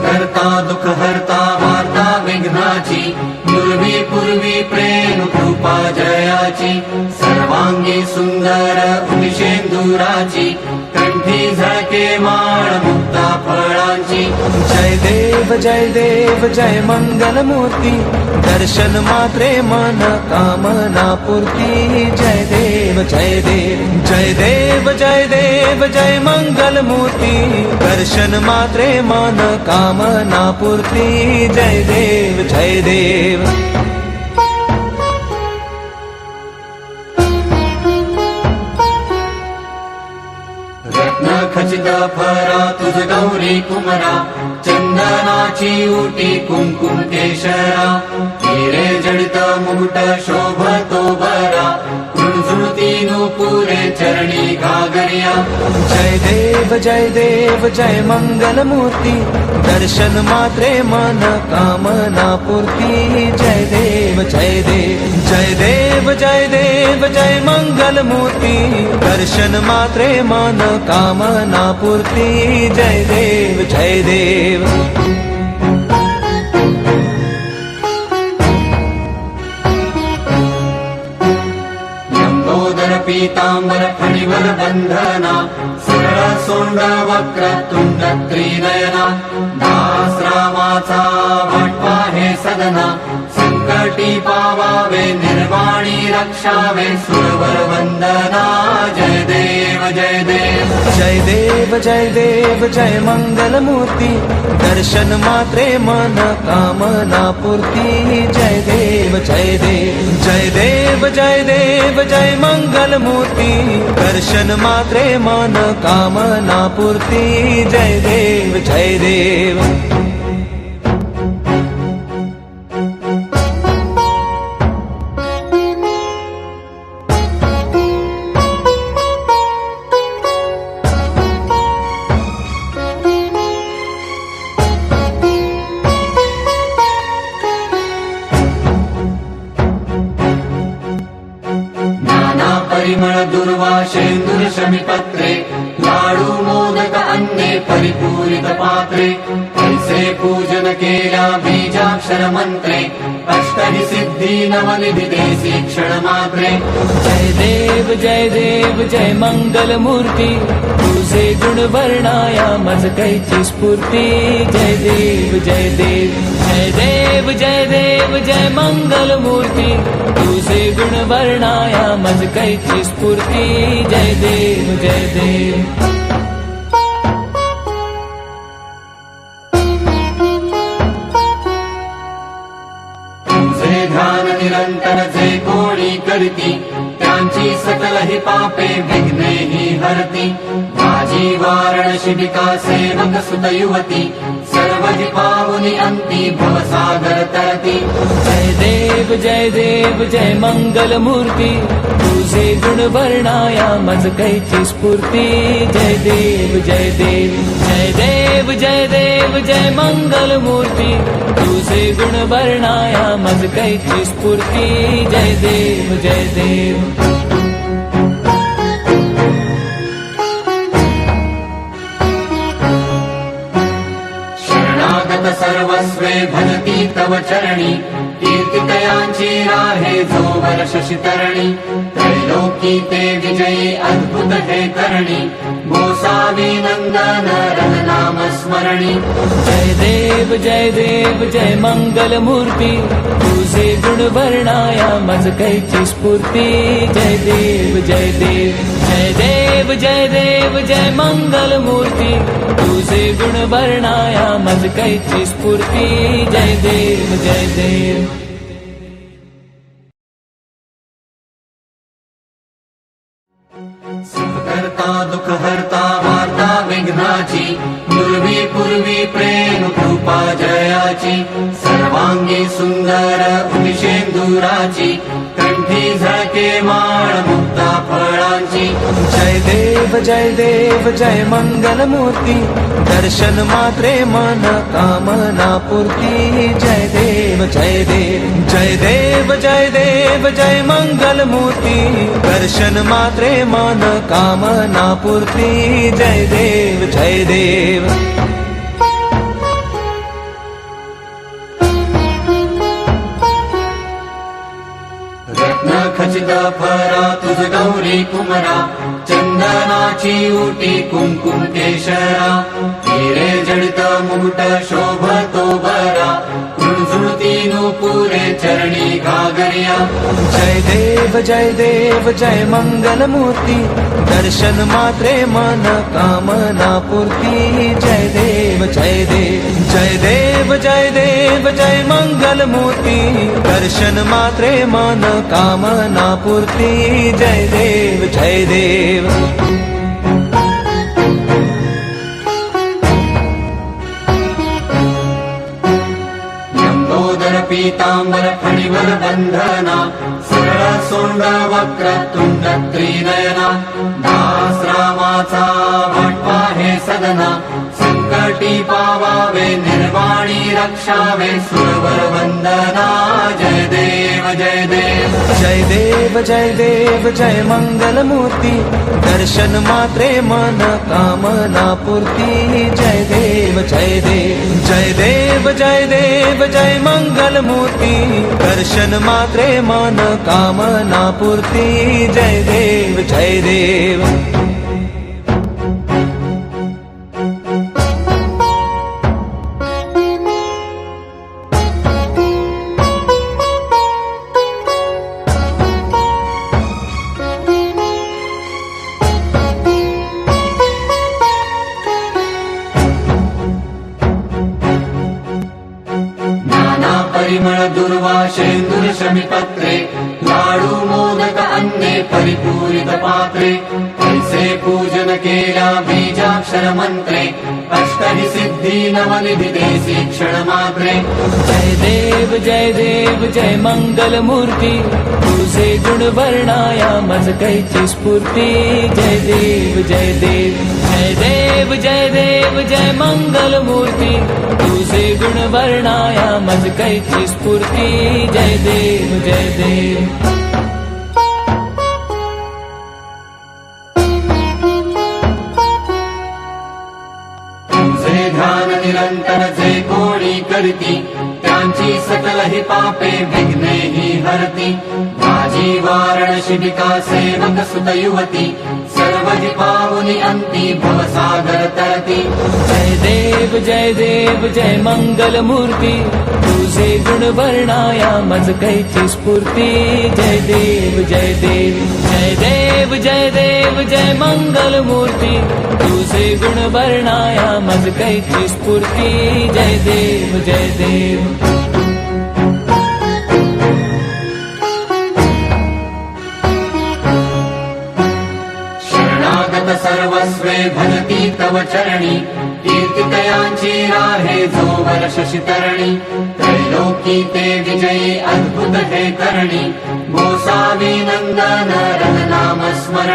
करता दुःख हरता वार्ता विघ्नाची पूर्वी पूर्वी प्रेम कृपा जयाची सर्वांगी सुंदर उदिशेंदुराची कंठी झळके माळ मुक्ता फळांची जय देव जय मंगल मूर्ती दर्शन मात्रे मन कामना पूर्ती जय देव जय देव जय मंगल मूर्ती दर्शन मात्रे मन कामना पूर्ती जय देव जय देव रत्न खचित फरा तुझ गौरी कुमरा चंदनाची उटी कुंकुम केशरा हिरे जडित मुकुट शोभतो बरा कृणझुळती नुपुरे चरणी घागरिया जय देव जय मंगल मूर्ती दर्शन मात्रे मन कामना पूर्ती जय देव जय मंगल मूर्ती दर्शन मात्रे मन कामना पूर्ती जय देव जय देव लंबोदर पीतांबर फणीवर बंधना सरळ सोंड वक्र तुंड त्रिनयना दास रामाचा वाटवा हे सदना संकटी पावावे निर्वाणी रक्षावे सुरवर वंदना जय देव जय मंगल मूर्ती दर्शन मात्रे मन कामना पूर्ती जय देव जय मंगल मूर्ती दर्शन मात्रे मन कामना पूर्ती जय देव परिमळ दुर्वाशेंदुर शमीपत्रे लाडू मोदक अन्ने परिपूरित पात्रे ऐसे पूजन केल्या बीजाक्षर मंत्रे अष्टहि सिद्धी नवनिधी देसी क्षण मात्रे जय देव जय मंगल मूर्ती तुझे गुण वर्णाया मज कैची स्फूर्ती जय देव जय मंगल मूर्ती तुझे गुण वर्णाया मज कैची स्फूर्ती जय देव तुझे ध्यान निरंतर जे कोणी करती त्यांची सकल ही पापे विघ्ने ही हरती माझी वारण शिबिका सेवक सुत युवती सर्व ही पावनी अंती भवसागर तरती जय देव जय मंगल मूर्ती तुझे गुण वर्णाया मज कैची स्फूर्ती जय देव जय मंगल मूर्ती तुझे गुण वर्णाया मज कैची स्फूर्ती जय देव शरणागत सर्वस्वे भजती तव चरणी कीर्तितयांची राहे जो वर्ष शितरणी त्रैलोकी ते विजयी अद्भुत हे करणी गोसावी नंदन रघुनाम स्मरणी जय देव जय मंगल मूर्ती तुझे गुण वर्णाया मज कैची स्फूर्ती जय देव जय मंगल मूर्ती तुझे गुण वर्णाया मज कैची स्फूर्ती जय देव सुख करता दुःख हरता वार्ता विघ्नाची पूर्वी प्रेम कृपा जयाची सर्वांगी सुंदर उदिशेंदुराची कंठी झळके माळ मुक्ता फळांची जय देव जय मंगल मूर्ती दर्शन मात्रे मन कामना पूर्ती जय देव जय मंगल मूर्ती दर्शन मात्रे मन कामना पूर्ती जय देव वारी कुमरा चंदनाची उटी कुंकुम केशरा हिरे जडित मुकुट शोभतो बरा झुळझुळती नूपुरे चरणी घागरिया जय देव जय मंगल मूर्ती दर्शन मात्रे मन कामना पूर्ती जय देव जय देव जय मंगल मूर्ती दर्शन मात्रे मन कामना पूर्ती जय देव जय देव पीतांबर फणिवर बंधना सरळ सोंड वक्र तुंड त्रिनयना दास रामाचा वाटपा हे सदना संकटी पावावे निर्वाणी रक्षावे सुरवर वंदना जय देव जय देव जय मंगल मूर्ती दर्शन मात्रे मन कामना पूर्ती जय देव जय मंगल मूर्ती दर्शन मात्रे मन कामना पूर्ती जय देव जय देव परिमळ दुर्वाशेंदुर शमिपत्रे लाडू मोदक अन्ने परिपूरित पात्रे ऐसे पूजन केल्या बीजाक्षर मंत्रे अष्टहि सिद्धी नवनिधि देसी क्षण मात्रे जय देव जय मंगल मूर्ती तुझे गुण वर्णाया मज कैची स्फूर्ती जय देव जय मंगल मूर्ती तुझे गुण वर्णाया मज कैची स्फूर्ती जय देव तुझे ध्यान निरंतर जे कोणी करती त्यांची सकल ही पापे विघ्ने ही हरती माझी वारण शिबिका सेवक सुत युवती सर्व जी पावनी अंती भवसागर तरती जय देव जय मंगल मूर्ती तुझे गुण वर्णाया मज कैची स्फूर्ती जय देव जय मंगल मूर्ती तुझे गुण वर्णाया मज कैची स्फूर्ती जय देव सर्वस्वे भजती तव चरणी कीर्तितयांची राहे जो वर्ष शितरणी त्रैलोकी ते विजयी अद्भुत हे करणी गोसावी नंदन रन नाम स्मरणी